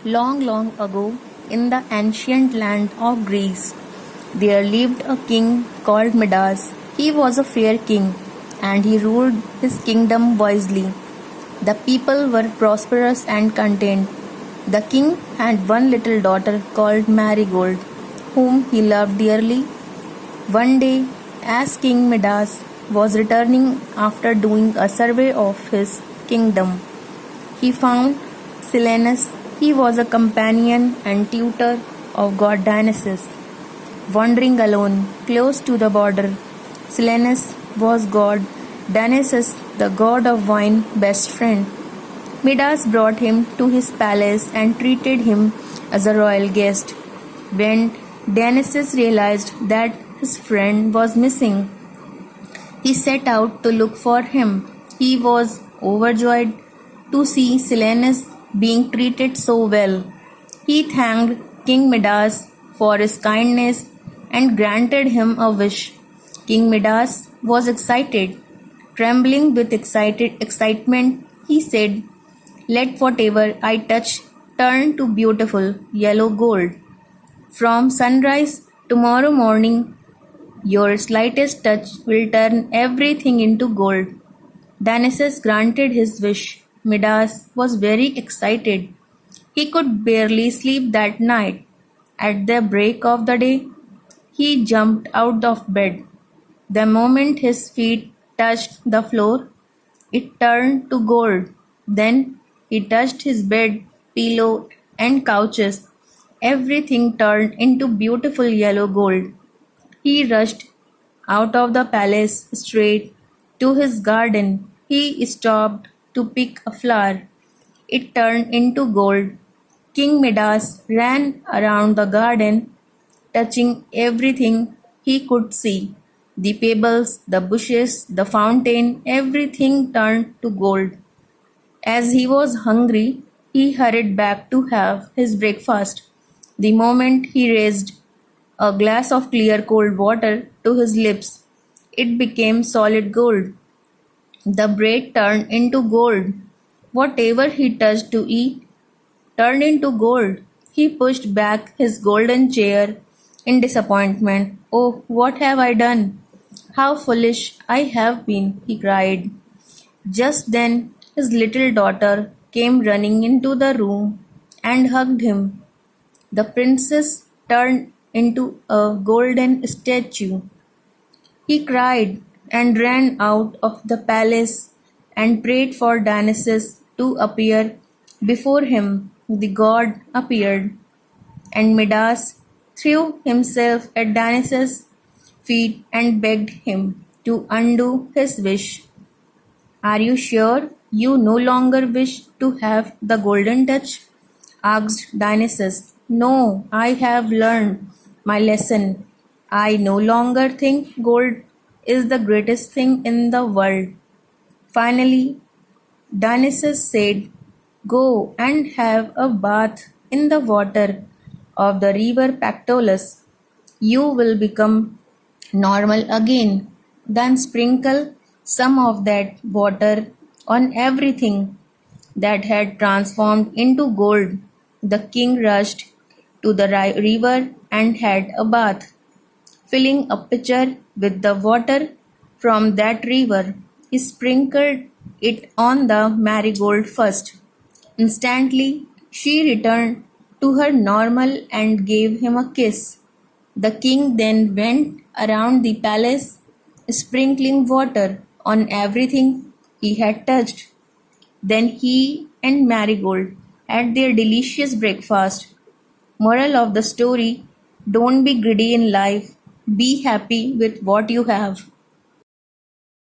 Long, long ago, in the ancient land of Greece, there lived a king called Midas. He was a fair king, and he ruled his kingdom wisely. The people were prosperous and content. The king had one little daughter called Marigold, whom he loved dearly. One day, as King Midas was returning after doing a survey of his kingdom, he found Silenus. He was a companion and tutor of god Dionysus. Wandering alone close to the border, Silenus was god Dionysus, the god of wine, best friend. Midas brought him to his palace and treated him as a royal guest. When Dionysus realized that his friend was missing, he set out to look for him. He was overjoyed to see Silenus being treated so well. He thanked King Midas for his kindness and granted him a wish. King Midas was excited. Trembling with excitement, he said, "Let whatever I touch turn to beautiful yellow gold. From sunrise tomorrow morning, your slightest touch will turn everything into gold." Dionysus granted his wish. Midas was very excited. He could barely sleep that night. At the break of the day, he jumped out of bed. The moment his feet touched the floor, it turned to gold. Then he touched his bed, pillow, and couches. Everything turned into beautiful yellow gold. He rushed out of the palace straight to his garden. He stopped to pick a flower. It turned into gold. King Midas ran around the garden, touching everything he could see. The pebbles, the bushes, the fountain, everything turned to gold. As he was hungry, he hurried back to have his breakfast. The moment he raised a glass of clear cold water to his lips, it became solid gold. The bread turned into gold. Whatever he touched to eat turned into gold. He pushed back his golden chair in disappointment. "Oh, what have I done? How foolish I have been," he cried. Just then his little daughter came running into the room and hugged him. The princess turned into a golden statue. He cried and ran out of the palace and prayed for Dionysus to appear before him. The god appeared, and Midas threw himself at Dionysus' feet and begged him to undo his wish. "Are you sure you no longer wish to have the golden touch?" asked Dionysus. "No, I have learned my lesson. I no longer think gold is the greatest thing in the world." Finally, Dionysus said, "Go and have a bath in the water of the river Pactolus. You will become normal again. Then sprinkle some of that water on everything that had transformed into gold." The king rushed to the river and had a bath. Filling a pitcher with the water from that river, he sprinkled it on the marigold first. Instantly, she returned to her normal and gave him a kiss. The king then went around the palace, sprinkling water on everything he had touched. Then he and Marigold had their delicious breakfast. Moral of the story: don't be greedy in life, be happy with what you have.